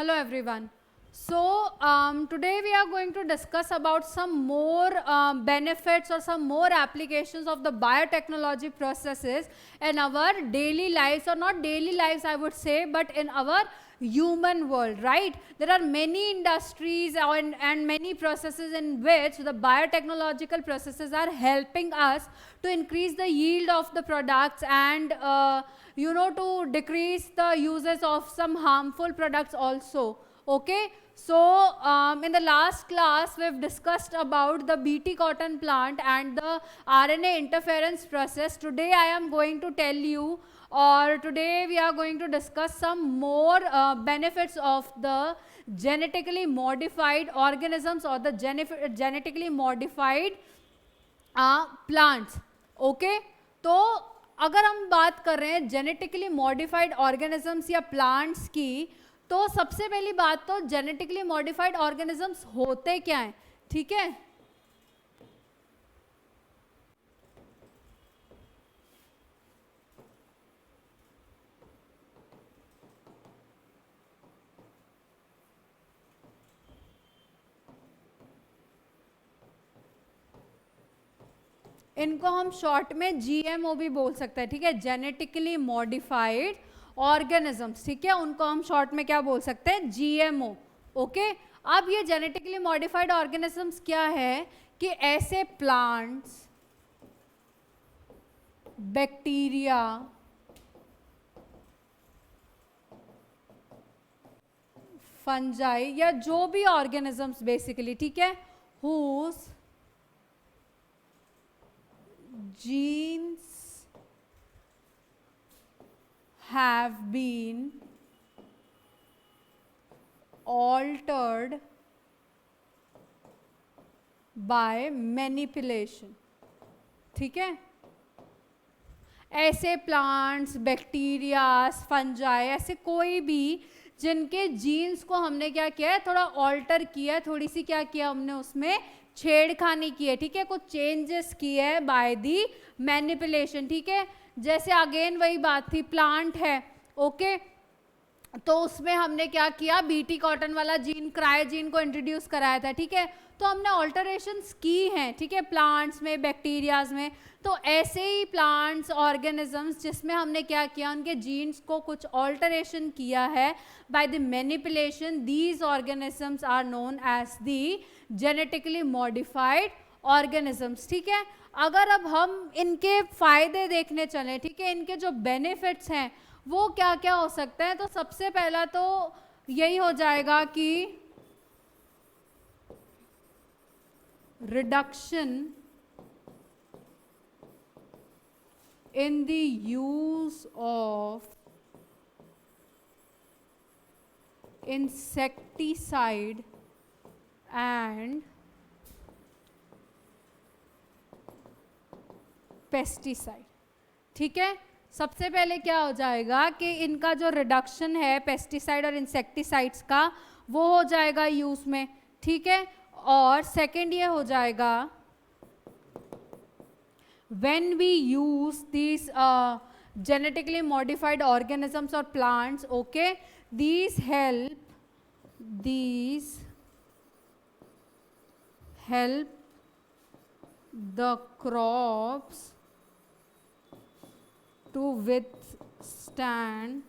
Hello everyone. Today we are going to discuss about some more benefits or some more applications of the biotechnology processes in our daily lives, or not daily lives I would say, but in our human world, right? There are many industries and many processes in which the biotechnological processes are helping us to increase the yield of the products and to decrease the uses of some harmful products also. Okay, in the last class we've discussed about the BT cotton plant and the RNA interference process. Today I am going to tell you, or today we are going to discuss some more benefits of the genetically modified organisms or the genetically modified plants. Okay, तो अगर हम बात कर रहे हैं genetically modified organisms या plants की, तो सबसे पहली बात तो जेनेटिकली मॉडिफाइड ऑर्गेनिजम्स होते क्या हैं, ठीक है? इनको हम शॉर्ट में जीएमओ भी बोल सकते हैं, ठीक है? जेनेटिकली मॉडिफाइड ऑर्गेनिजम्स, ठीक है? उनको हम शॉर्ट में क्या बोल सकते हैं? जीएमओ. ओके, अब ये जेनेटिकली मॉडिफाइड ऑर्गेनिजम्स क्या है कि ऐसे प्लांट्स, बैक्टीरिया, फंजाई या जो भी ऑर्गेनिजम्स बेसिकली, ठीक है, whose genes have been altered by manipulation. ठीक है, ऐसे प्लांट्स, बैक्टीरियाज, फंजाई, ऐसे कोई भी जिनके जीन्स को हमने क्या किया है, थोड़ा ऑल्टर किया है, थोड़ी सी क्या किया हमने उसमें छेड़खानी की है, ठीक है, कुछ चेंजेस किए है बाय दी मैनिपुलेशन. ठीक है, जैसे अगेन वही बात थी, प्लांट है, ओके, तो उसमें हमने क्या किया, बीटी कॉटन वाला जीन, क्रायोजीन को इंट्रोड्यूस कराया था. ठीक है, तो हमने ऑल्टरेशंस की हैं, ठीक है, प्लांट्स में, बैक्टीरियाज में. तो ऐसे ही प्लांट्स, ऑर्गेनिजम्स जिसमें हमने क्या किया, उनके जीन्स को कुछ ऑल्टरेशन किया है by the manipulation, these organisms are known as the genetically modified organisms. ठीक है, अगर अब हम इनके फायदे देखने चलें, ठीक है, इनके जो बेनिफिट्स हैं वो क्या क्या हो सकते हैं, तो सबसे पहला तो यही हो जाएगा कि reduction in the use of insecticide and pesticide. ठीक है, सबसे पहले क्या हो जाएगा कि इनका जो रिडक्शन है पेस्टिसाइड और इंसेक्टिसाइड्स का, वो हो जाएगा यूज में. ठीक है, और सेकंड ये हो जाएगा when we use these genetically modified organisms or plants, okay, these help the crops to withstand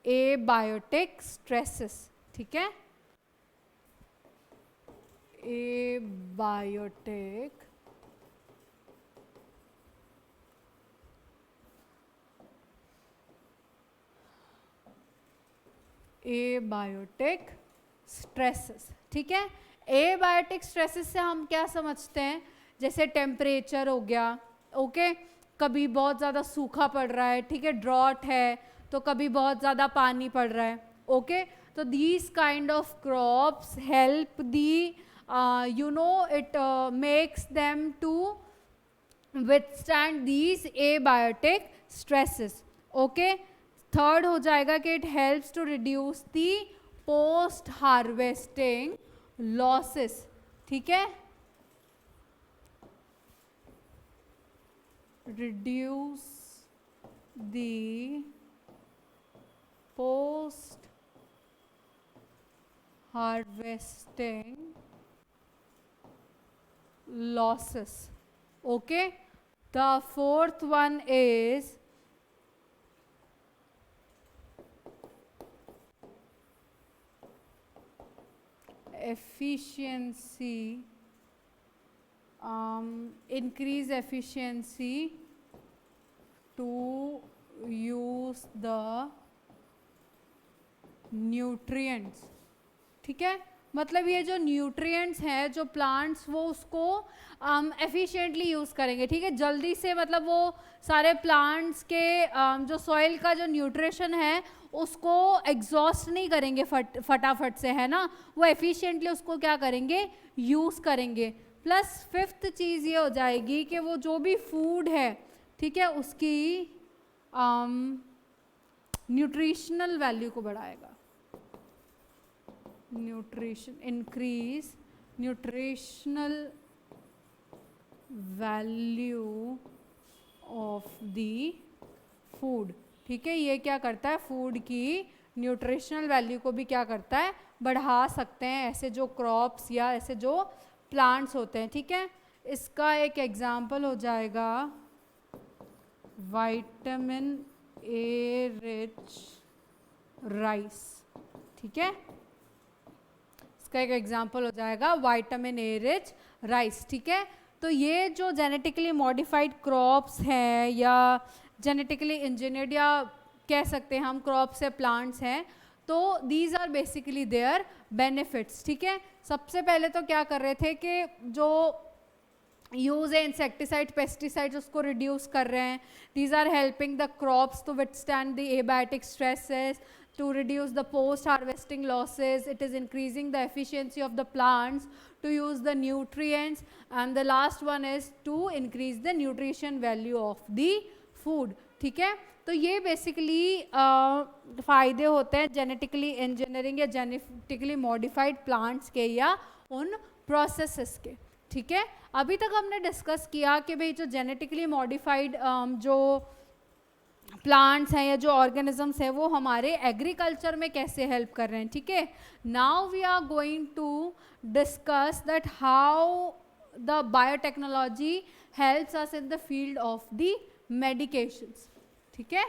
abiotic stresses. ठीक है, abiotic स्ट्रेसेस. ठीक है, एबायोटिक स्ट्रेसेस से हम क्या समझते हैं, जैसे टेम्परेचर हो गया, ओके, कभी बहुत ज़्यादा सूखा पड़ रहा है, ठीक है, ड्रॉट है, तो कभी बहुत ज़्यादा पानी पड़ रहा है, ओके, तो these kind of crops help the it makes them to withstand these abiotic stresses. okay, third हो जाएगा कि it helps to reduce the post harvesting losses. ठीक है, reduce the harvesting losses. Okay, the fourth one is efficiency, increase efficiency to use the nutrients. ठीक है, मतलब ये जो न्यूट्रिएंट्स हैं जो प्लांट्स वो उसको एफिशिएंटली यूज़ करेंगे. ठीक है, जल्दी से मतलब वो सारे प्लांट्स के जो सॉइल का जो न्यूट्रिशन है उसको एग्जॉस्ट नहीं करेंगे फटाफट से, है ना. वो एफिशिएंटली उसको क्या करेंगे, यूज़ करेंगे. प्लस फिफ्थ चीज़ ये हो जाएगी कि वो जो भी फूड है, ठीक है, उसकी न्यूट्रिशनल वैल्यू को बढ़ाएगा. Nutrition, increase nutritional value of the food. ठीक है, ये क्या करता है, फूड की न्यूट्रिशनल वैल्यू को भी क्या करता है, बढ़ा सकते हैं ऐसे जो क्रॉप्स या ऐसे जो प्लांट्स होते हैं. ठीक है, इसका एक एग्जाम्पल हो जाएगा विटामिन ए रिच राइस. ठीक है, इसका एक एग्जाम्पल हो जाएगा विटामिन ए रिच राइस. ठीक है, तो ये जो जेनेटिकली मॉडिफाइड क्रॉप्स हैं या जेनेटिकली इंजीनियर्ड या कह सकते हैं हम क्रॉप्स या प्लांट्स हैं, तो these are basically their benefits. ठीक है, सबसे पहले तो क्या कर रहे थे कि जो यूज़ है इंसेक्टिसाइड पेस्टिसाइड्स उसको रिड्यूस कर रहे हैं. These are helping the crops to withstand the abiotic stresses, to reduce the post harvesting losses. It is increasing the efficiency of the plants to use the nutrients, and the last one is to increase the nutrition value of the food. ठीक है, तो ये basically फ़ायदे होते हैं genetically engineering या genetically modified plants के या उन प्रोसेसेस के. ठीक है, अभी तक हमने डिस्कस किया कि भाई जो जेनेटिकली मॉडिफाइड जो प्लांट्स हैं या जो ऑर्गेनिजम्स हैं वो हमारे एग्रीकल्चर में कैसे हेल्प कर रहे हैं. ठीक है, now we are going to discuss that how the biotechnology helps us in the field of the medications. ठीक है,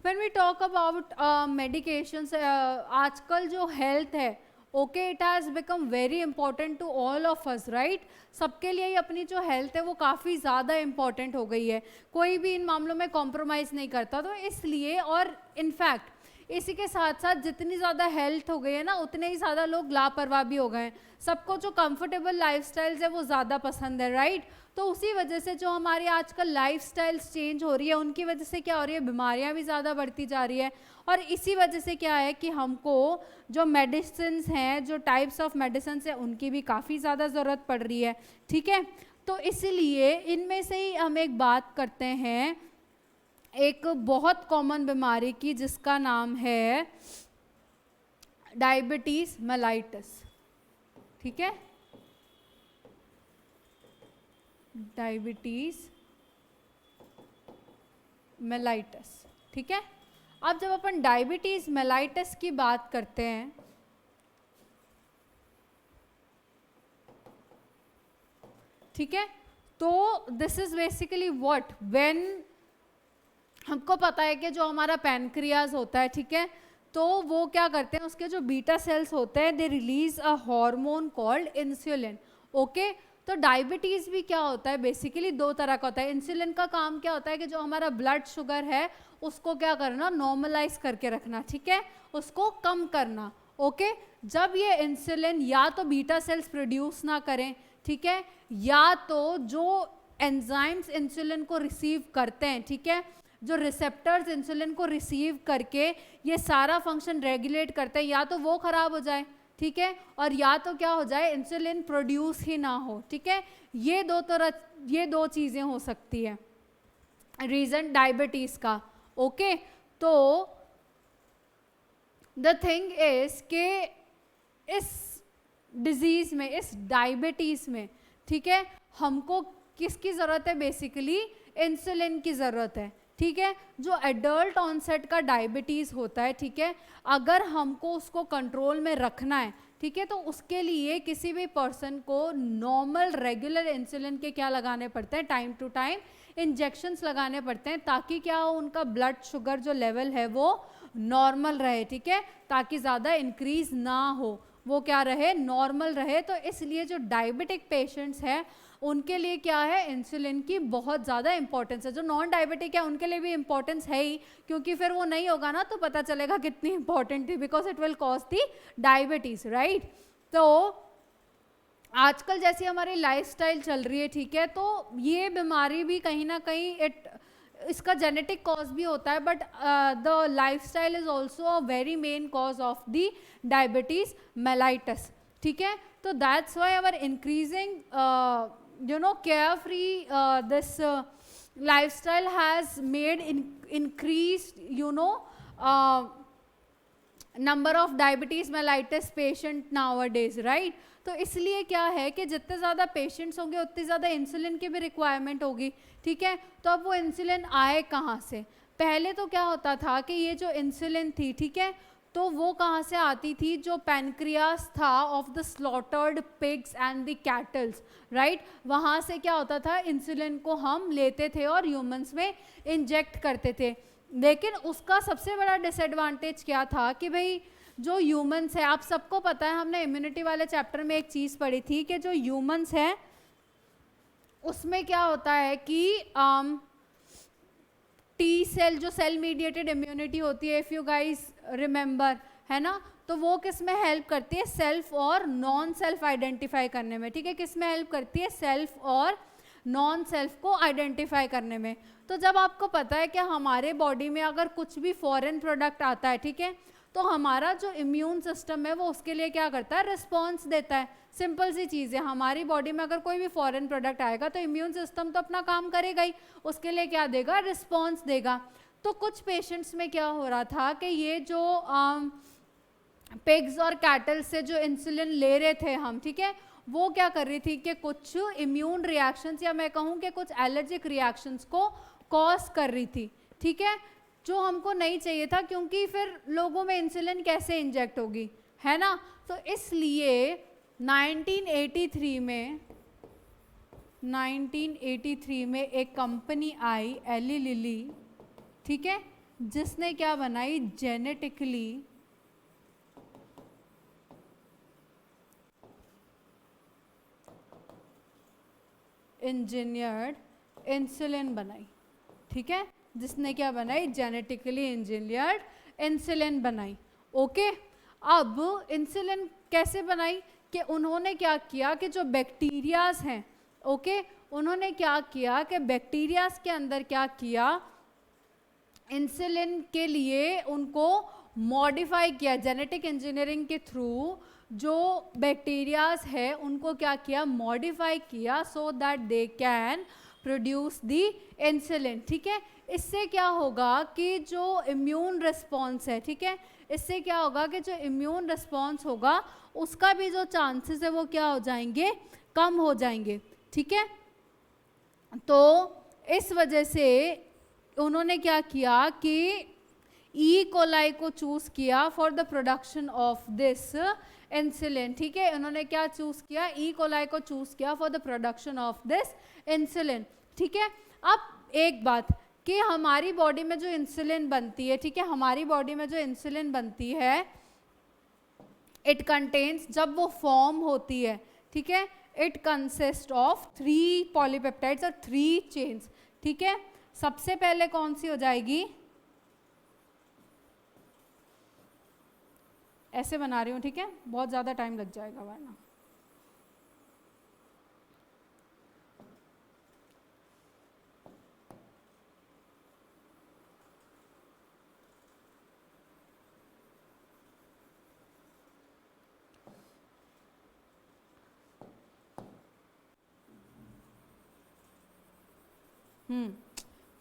when we talk about medications, आजकल जो हेल्थ है, okay, it has become very important to all of us, right. सबके लिए ही अपनी जो health है वो काफ़ी ज़्यादा इंपॉर्टेंट हो गई है. कोई भी इन मामलों में कॉम्प्रोमाइज़ नहीं करता. तो इसलिए, और इनफैक्ट इसी के साथ साथ जितनी ज़्यादा हेल्थ हो गई है ना, उतने ही ज़्यादा लोग लापरवाह भी हो गए हैं. सबको जो कंफर्टेबल लाइफस्टाइल्स है वो ज़्यादा पसंद है, राइट. तो उसी वजह से जो हमारी आजकल लाइफस्टाइल्स चेंज हो रही है उनकी वजह से क्या हो रही है, बीमारियां भी ज़्यादा बढ़ती जा रही है. और इसी वजह से क्या है कि हमको जो मेडिसिन्स हैं, जो टाइप्स ऑफ मेडिसिन्स हैं, उनकी भी काफ़ी ज़्यादा ज़रूरत पड़ रही है. ठीक है, तो इसलिए इनमें से ही हम एक बात करते हैं एक बहुत कॉमन बीमारी की जिसका नाम है डायबिटीज़ मेलाइटस. ठीक है, डायबिटीज़ मेलाइटस. ठीक है, अब जब अपन डायबिटीज़ मेलाइटस की बात करते हैं, ठीक है, तो this is basically what, when हमको पता है कि जो हमारा पैनक्रियाज होता है, ठीक है, तो वो क्या करते हैं, उसके जो बीटा सेल्स होते हैं they release a hormone called insulin. Okay, तो डायबिटीज़ भी क्या होता है, बेसिकली दो तरह का होता है. इंसुलिन का काम क्या होता है कि जो हमारा ब्लड शुगर है उसको क्या करना, नॉर्मलाइज करके रखना. ठीक है, उसको कम करना. ओके, जब ये इंसुलिन या तो बीटा सेल्स प्रोड्यूस ना करें, ठीक है, या तो जो एंजाइम्स इंसुलिन को रिसीव करते हैं, ठीक है, जो रिसेप्टर्स इंसुलिन को रिसीव करके ये सारा फंक्शन रेगुलेट करते हैं, या तो वो खराब हो जाए, ठीक है, और या तो क्या हो जाए, इंसुलिन प्रोड्यूस ही ना हो. ठीक है, ये दो चीज़ें हो सकती है रीज़न डायबिटीज़ का. ओके, तो द थिंग इज के इस डिजीज में, इस डायबिटीज में, ठीक है, हमको किसकी जरूरत है? बेसिकली इंसुलिन की जरूरत है, ठीक है। जो एडल्ट ऑनसेट का डायबिटीज होता है, ठीक है, अगर हमको उसको कंट्रोल में रखना है, ठीक है, तो उसके लिए किसी भी पर्सन को नॉर्मल रेगुलर इंसुलिन के क्या लगाने पड़ते हैं? टाइम टू टाइम इंजेक्शंस लगाने पड़ते हैं, ताकि क्या हो, उनका ब्लड शुगर जो लेवल है वो नॉर्मल रहे, ठीक है, ताकि ज़्यादा इंक्रीज ना हो, वो क्या रहे? नॉर्मल रहे। तो इसलिए जो डायबिटिक पेशेंट्स हैं उनके लिए क्या है? इंसुलिन की बहुत ज़्यादा इंपॉर्टेंस है। जो नॉन डायबिटिक है उनके लिए भी इंपॉर्टेंस है ही, क्योंकि फिर वो नहीं होगा ना तो पता चलेगा कितनी इंपॉर्टेंट थी, because it will cause the diabetes, right. तो आजकल जैसी हमारी लाइफस्टाइल चल रही है, ठीक है, तो ये बीमारी भी कहीं ना कहीं इसका जेनेटिक कॉज भी होता है, but the lifestyle is also a very main cause of the diabetes mellitus, ठीक है। तो that's why our increasing carefree this lifestyle has made increased number of diabetes mellitus patient nowadays, right। तो इसलिए क्या है कि जितने ज़्यादा पेशेंट्स होंगे उतनी ज़्यादा इंसुलिन की भी रिक्वायरमेंट होगी, ठीक है। तो अब वो इंसुलिन आए कहाँ से? पहले तो क्या होता था कि ये जो इंसुलिन थी, ठीक है, तो वो कहाँ से आती थी? जो पैनक्रियास था of the slaughtered pigs and the kettles, right, वहाँ से क्या होता था? इंसुलिन को हम लेते थे और ह्यूमंस में इंजेक्ट करते थे। लेकिन उसका सबसे बड़ा डिसएडवांटेज क्या था कि भाई जो ह्यूमंस है, आप सबको पता है, हमने इम्यूनिटी वाले चैप्टर में एक चीज़ पढ़ी थी कि जो ह्यूमंस हैं उसमें क्या होता है कि टी सेल, जो सेल मीडिएटेड इम्यूनिटी होती है, इफ़ यू गाइस रिमेंबर, है ना, तो वो किस में हेल्प करती है? सेल्फ और नॉन सेल्फ आइडेंटिफाई करने में, ठीक है। किस में हेल्प करती है? सेल्फ और नॉन सेल्फ को आइडेंटिफाई करने में। तो जब आपको पता है कि हमारे बॉडी में अगर कुछ भी फॉरेन प्रोडक्ट आता है, ठीक है, तो हमारा जो इम्यून सिस्टम है वो उसके लिए क्या करता है? रिस्पॉन्स देता है। सिंपल सी चीज़ है, हमारी बॉडी में अगर कोई भी फॉरेन प्रोडक्ट आएगा तो इम्यून सिस्टम तो अपना काम करेगा ही, उसके लिए क्या देगा? रिस्पॉन्स देगा। तो कुछ पेशेंट्स में क्या हो रहा था कि ये जो पिग्स और कैटल से जो इंसुलिन ले रहे थे हम, ठीक है, वो क्या कर रही थी कि कुछ इम्यून रिएक्शंस, या मैं कहूँ कि कुछ एलर्जिक रिएक्शंस को कॉज कर रही थी, ठीक है, जो हमको नहीं चाहिए था, क्योंकि फिर लोगों में इंसुलिन कैसे इंजेक्ट होगी, है ना। तो इसलिए 1983 में एक कंपनी आई, एली लिली, ठीक है, जिसने क्या बनाई? जेनेटिकली इंजीनियर्ड इंसुलिन बनाई, ठीक है, जिसने क्या बनाई? जेनेटिकली इंजीनियर्ड इंसुलिन बनाई, ओके। अब इंसुलिन कैसे बनाई? कि उन्होंने क्या किया कि जो बैक्टीरियाज हैं, ओके, उन्होंने क्या किया कि बैक्टीरियाज के अंदर क्या किया? इंसुलिन के लिए उनको मॉडिफाई किया, जेनेटिक इंजीनियरिंग के थ्रू जो बैक्टीरियाज है उनको क्या किया? मॉडिफाई किया, so that they can produce the insulin, ठीक है। इससे क्या होगा कि जो इम्यून रिस्पॉन्स है, ठीक है, इससे क्या होगा कि जो इम्यून रिस्पॉन्स होगा उसका भी जो चांसेस है वो क्या हो जाएंगे? कम हो जाएंगे, ठीक है। तो इस वजह से उन्होंने क्या किया कि ई कोलाई को चूज किया for the production of this insulin, ठीक है। उन्होंने क्या चूज किया? ई कोलाई को चूज किया for the production of this insulin, ठीक है। अब एक बात कि हमारी बॉडी में जो इंसुलिन बनती है, ठीक है, हमारी बॉडी में जो इंसुलिन बनती है, इट कंटेन्स, जब वो फॉर्म होती है, ठीक है, इट कंसिस्ट ऑफ 3 पॉलीपेप्टाइड्स और 3 चेन्स, ठीक है। सबसे पहले कौन सी हो जाएगी? ऐसे बना रही हूँ, ठीक है, बहुत ज़्यादा टाइम लग जाएगा वरना।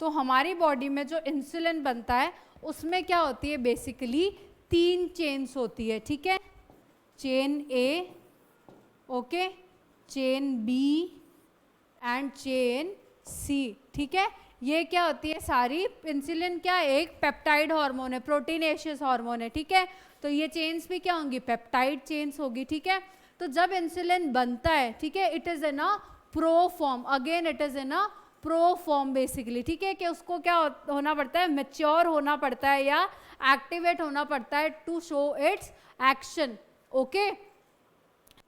तो हमारी बॉडी में जो इंसुलिन बनता है उसमें क्या होती है? बेसिकली 3 चेन्स होती है, ठीक है। Chain A, okay, chain B and chain C, ठीक है। ये क्या होती है सारी, इंसुलिन क्या एक पेप्टाइड हार्मोन है, प्रोटीनेशियस हार्मोन है, ठीक है। तो ये चेन्स भी क्या होंगी, पेप्टाइड चेन्स होगी, ठीक है। तो जब इंसुलिन बनता है, ठीक है, it is in a pro form, again it is in a pro form basically, ठीक है, कि उसको क्या होना पड़ता है, मेच्योर होना पड़ता है या एक्टिवेट होना पड़ता है to show its action, okay.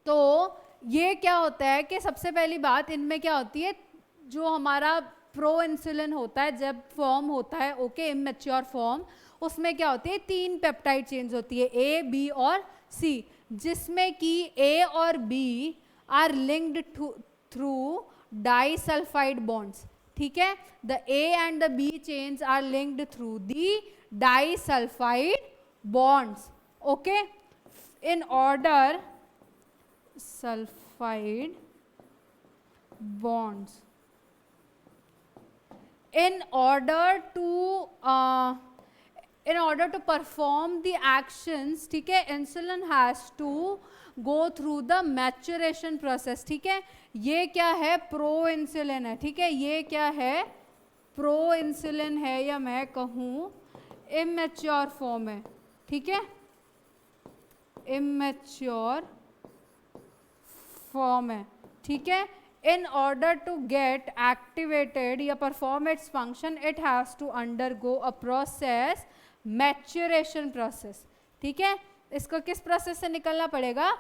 तो ये क्या होता है कि सबसे पहली बात इनमें क्या होती है, जो हमारा प्रो इंसुलिन होता है जब फॉर्म होता है, ओके, इमेच्योर फॉर्म, उसमें क्या होती है, 3 पेप्टाइड चेन्स होती है, ए, बी और सी, जिसमें कि ए और B are linked through disulphide bonds, ठीक है। The A and the B chains are linked through the disulphide bonds, okay. In order sulfide bonds in order to perform the actions, ठीक है, insulin has to go through the maturation process, ठीक है। ये क्या है, pro insulin है, ठीक है, ये क्या है, प्रो इंसुलिन है, या मैं कहूँ इमेच्योर फॉर्म है, ठीक है, इमेच्योर फॉर्म है, ठीक है। In order to get activated या perform its function, it has to undergo a process, maturation process, ठीक है। इसको किस प्रोसेस से निकलना पड़ेगा,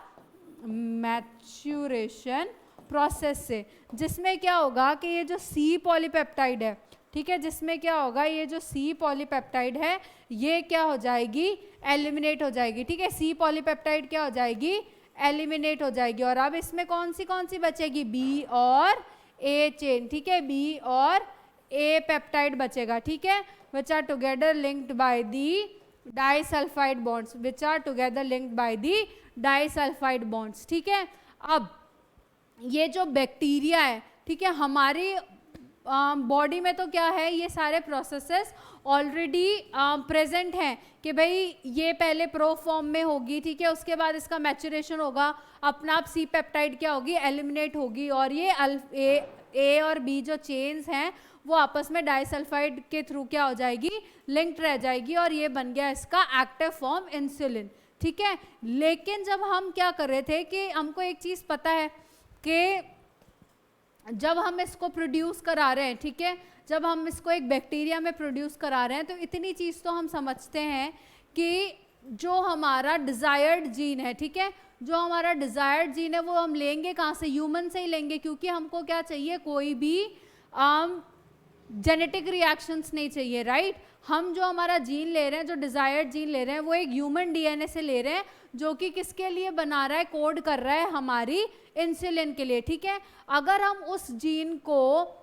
मैच्योरेशन प्रोसेस से, जिसमें क्या होगा कि ये जो सी पॉलीपेप्टाइड है, ठीक है, जिसमें क्या होगा, ये जो सी पॉलीपेप्टाइड है ये क्या हो जाएगी, एलिमिनेट हो जाएगी, ठीक है। सी पॉलीपेप्टाइड क्या हो जाएगी, एलिमिनेट हो जाएगी। और अब इसमें कौन सी बचेगी, बी और ए चेन, ठीक है, बी और ए पेप्टाइड बचेगा, ठीक है, which are together linked by the disulphide bonds, which are together linked by the disulphide bonds, ठीक है। अब ये जो बैक्टीरिया है, ठीक है, हमारी बॉडी में तो क्या है, ये सारे प्रोसेसेस ऑलरेडी प्रेजेंट हैं कि भाई ये पहले प्रो फॉर्म में होगी, ठीक है, उसके बाद इसका मैचुरेशन होगा, अपना आप सी पेप्टाइड क्या होगी, एलिमिनेट होगी, और ये ए और बी जो चेन्स हैं वो आपस में डाइसल्फाइड के थ्रू क्या हो जाएगी, लिंक्ड रह जाएगी, और ये बन गया इसका एक्टिव फॉर्म इंसुलिन, ठीक है। लेकिन जब हम क्या कर रहे थे कि हमको एक चीज़ पता है कि जब हम इसको प्रोड्यूस करा रहे हैं, ठीक है, जब हम इसको एक बैक्टीरिया में प्रोड्यूस करा रहे हैं, तो इतनी चीज़ तो हम समझते हैं कि जो हमारा डिज़ायर्ड जीन है, ठीक है, जो हमारा डिज़ायर्ड जीन है वो हम लेंगे कहाँ से, ह्यूमन से ही लेंगे, क्योंकि हमको क्या चाहिए, कोई भी जेनेटिक रिएक्शंस नहीं चाहिए, राइट। हम जो हमारा जीन ले रहे हैं, जो डिज़ायर्ड जीन ले रहे हैं, वो एक ह्यूमन डीएनए से ले रहे हैं, जो कि किसके लिए बना रहा है, कोड कर रहा है हमारी इंसुलिन के लिए, ठीक है। अगर हम उस जीन को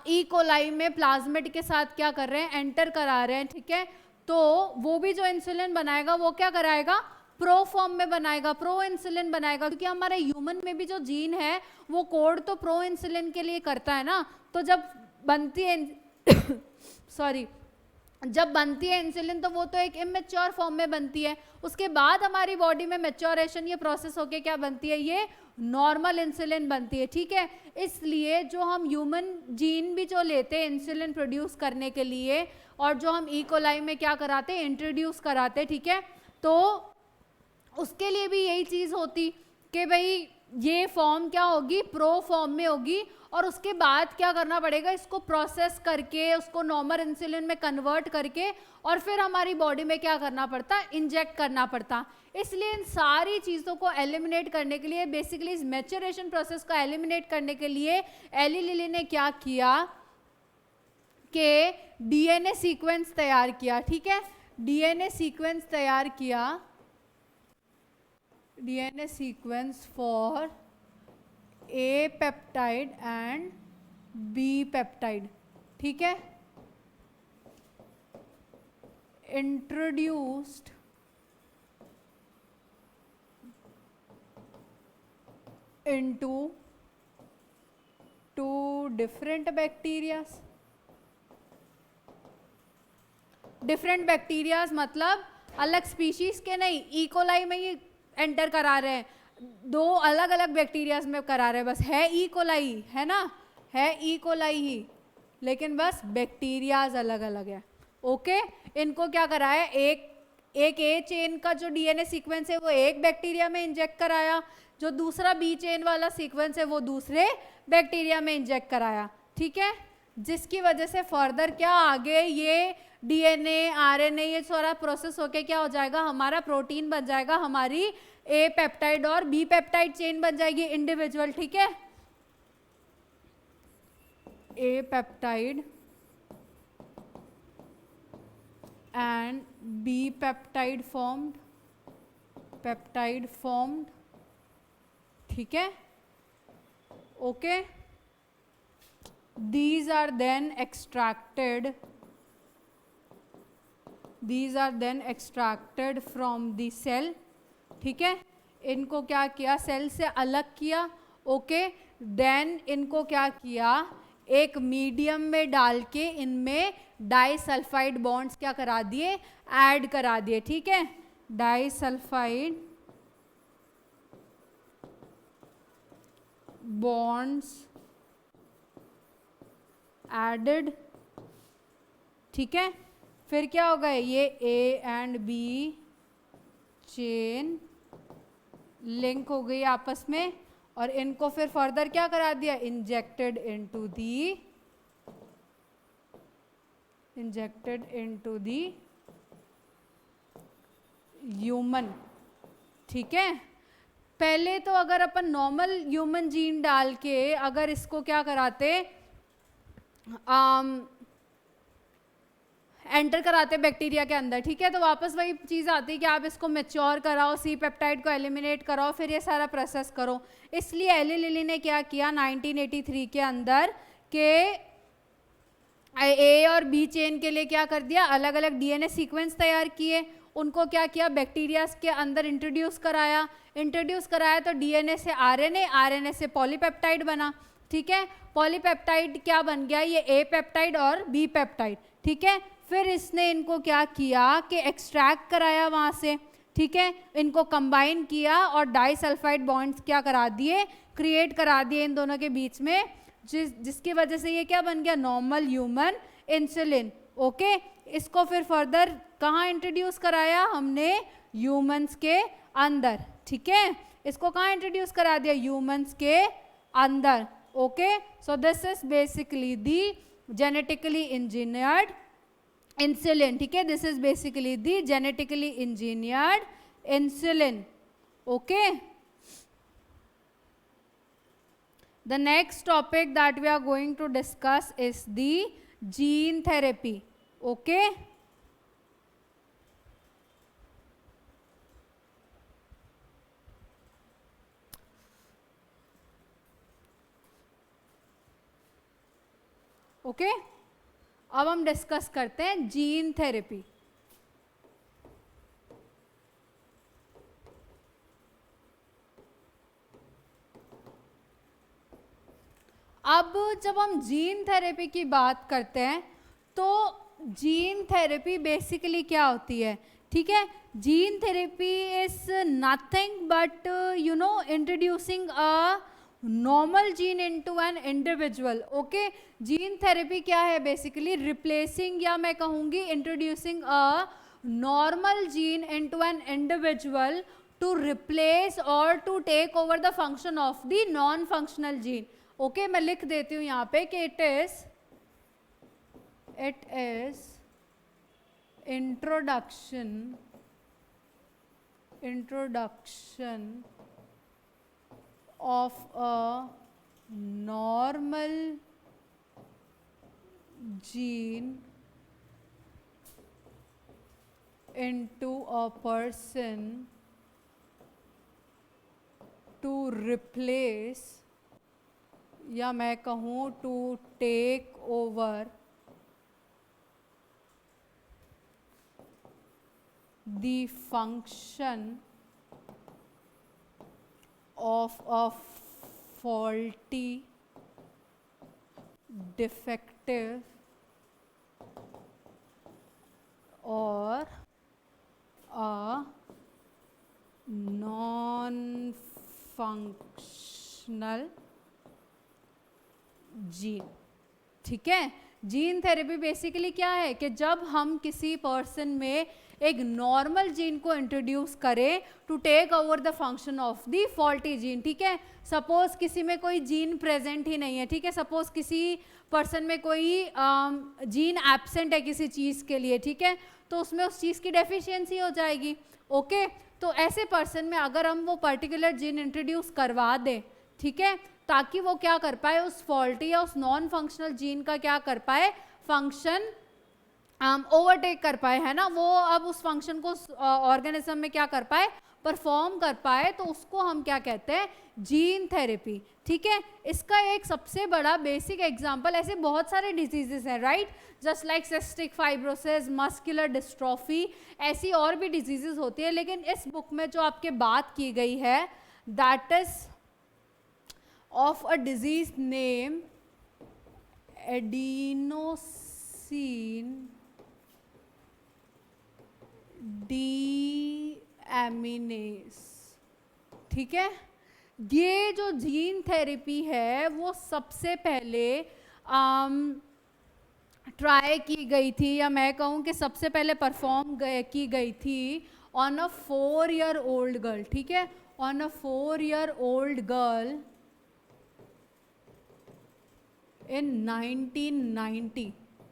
ई कोलाई में प्लाज्मिड के साथ क्या कर रहे हैं, एंटर करा रहे हैं, ठीक है, तो वो भी जो इंसुलिन बनाएगा वो क्या कराएगा, प्रो फॉर्म में बनाएगा, प्रो इंसुलिन बनाएगा, क्योंकि हमारे ह्यूमन में भी जो जीन है वो कोड तो प्रो इंसुलिन के लिए करता है ना। तो जब बनती है सॉरी जब बनती है इंसुलिन तो वो तो एक इमेच्योर फॉर्म में बनती है, उसके बाद हमारी बॉडी में मैच्योरेशन ये प्रोसेस होके क्या बनती है, ये नॉर्मल इंसुलिन बनती है, ठीक है। इसलिए जो हम ह्यूमन जीन भी जो लेते हैं इंसुलिन प्रोड्यूस करने के लिए, और जो हम ई कोलाई में क्या कराते हैं, इंट्रोड्यूस कराते, ठीक है, तो उसके लिए भी यही चीज़ होती कि भाई ये फॉर्म क्या होगी, प्रो फॉर्म में होगी, और उसके बाद क्या करना पड़ेगा, इसको प्रोसेस करके उसको नॉर्मल इंसुलिन में कन्वर्ट करके, और फिर हमारी बॉडी में क्या करना पड़ता, इंजेक्ट करना पड़ता। इसलिए इन सारी चीज़ों को एलिमिनेट करने के लिए, बेसिकली इस मैच्योरेशन प्रोसेस को एलिमिनेट करने के लिए एली लिली ने क्या किया कि डीएनए सीक्वेंस तैयार किया, ठीक है, डीएनए सीक्वेंस तैयार किया, DNA sequence for A peptide and B peptide, ठीक है, introduced into two different bacterias, different bacterias मतलब अलग स्पीशीज के नहीं, ई कोलाई में ही एंटर करा रहे हैं, दो अलग अलग बैक्टीरियाज में करा रहे हैं, बस है ई कोलाई है ना, है ई कोलाई ही, लेकिन बस बैक्टीरियाज अलग अलग है। ओके, इनको क्या कराया, एक ए चेन का जो डीएनए सीक्वेंस है वो एक बैक्टीरिया में इंजेक्ट कराया, जो दूसरा बी चेन वाला सीक्वेंस है वो दूसरे बैक्टीरिया में इंजेक्ट कराया। ठीक है, जिसकी वजह से फर्दर क्या आगे ये डीएनए आरएनए ये सारा प्रोसेस होके क्या हो जाएगा, हमारा प्रोटीन बन जाएगा, हमारी ए पेप्टाइड और बी पेप्टाइड चेन बन जाएगी इंडिविजुअल। ठीक है, A peptide and B peptide formed, ठीक है, okay. These are then extracted from the cell, ठीक है, इनको क्या किया, सेल से अलग किया। ओके, देन इनको क्या किया, एक मीडियम में डाल के इनमें डाइसल्फाइड बॉन्ड्स क्या करा दिए, ऐड करा दिए। ठीक है, डाइसल्फाइड बॉन्ड्स एडेड। ठीक है, फिर क्या हो गए, ये A and B chain link हो गई आपस में, और इनको फिर फर्दर क्या करा दिया, इंजेक्टेड इनटू दी ह्यूमन। ठीक है, पहले तो अगर अपन नॉर्मल ह्यूमन जीन डाल के अगर इसको क्या कराते, एंटर कराते बैक्टीरिया के अंदर, ठीक है, तो वापस वही चीज़ आती है कि आप इसको मैच्योर कराओ, सी पेप्टाइड को एलिमिनेट कराओ, फिर ये सारा प्रोसेस करो। इसलिए एली लिली ने क्या किया 1983 के अंदर के ए और बी चेन के लिए क्या कर दिया, अलग अलग डीएनए सीक्वेंस तैयार किए, उनको क्या किया, बैक्टीरिया के अंदर इंट्रोड्यूस कराया तो डीएनए से आरएनए, आरएनए से पॉलीपेप्टाइड बना। ठीक है, पॉलीपेप्टाइड क्या बन गया, ये ए पेप्टाइड और बी पेप्टाइड। ठीक है, फिर इसने इनको क्या किया कि एक्सट्रैक्ट कराया वहाँ से। ठीक है, इनको कंबाइन किया और डाइसल्फाइड बॉन्ड्स क्या करा दिए, क्रिएट करा दिए इन दोनों के बीच में, जिसकी वजह से ये क्या बन गया, नॉर्मल ह्यूमन इंसुलिन। ओके, इसको फिर फर्दर कहाँ इंट्रोड्यूस कराया हमने, ह्यूमंस के अंदर। ठीक है, इसको कहाँ इंट्रोड्यूस करा दिया, ह्यूमंस के अंदर। Okay, so this is basically the genetically engineered insulin. ठीक है, this is basically the genetically engineered insulin. Okay, the next topic that we are going to discuss is the gene therapy. Okay, okay, अब हम discuss करते हैं gene therapy. अब जब हम gene therapy की बात करते हैं तो जीन थेरेपी बेसिकली क्या होती है, ठीक है, gene therapy is nothing but you know introducing a normal gene into an individual. Okay, gene therapy क्या है, बेसिकली रिप्लेसिंग या मैं कहूँगी introducing a normal gene into an individual to replace और to take over the function of the non functional gene. Okay, मैं लिख देती हूँ यहाँ पे कि it is introduction of a normal gene into a person to replace या मैं कहूँ to take over the function of a faulty, defective or a non functional gene. ठीक है, जीन थेरेपी बेसिकली क्या है कि जब हम किसी पर्सन में एक नॉर्मल जीन को इंट्रोड्यूस करें to take over the function of the faulty gene. ठीक है, सपोज किसी में कोई जीन प्रेजेंट ही नहीं है, ठीक है, सपोज किसी पर्सन में कोई जीन एब्सेंट है किसी चीज़ के लिए, ठीक है, तो उसमें उस चीज़ की डेफिशिएंसी हो जाएगी। ओके, तो ऐसे पर्सन में अगर हम वो पर्टिकुलर जीन इंट्रोड्यूस करवा दें, ठीक है, ताकि वो क्या कर पाए, उस फॉल्टी या उस नॉन फंक्शनल जीन का क्या कर पाए, फंक्शन ओवरटेक कर पाए, है ना, वो अब उस फंक्शन को ऑर्गेनिज्म में क्या कर पाए, परफॉर्म कर पाए, तो उसको हम क्या कहते हैं, जीन थेरेपी। ठीक है, इसका एक सबसे बड़ा बेसिक एग्जांपल, ऐसे बहुत सारे डिजीजेस हैं, right, just like cystic fibrosis, muscular dystrophy, ऐसी और भी डिजीजेस होती है, लेकिन इस बुक में जो आपके बात की गई है that is of a disease name adenosine deaminase। ठीक है, ये जो जीन थेरेपी है वो सबसे पहले ट्राई की गई थी, या मैं कहूँ कि सबसे पहले परफॉर्म की गई थी ऑन अ 4-year-old गर्ल। ठीक है, on a 4-year-old girl in 1990.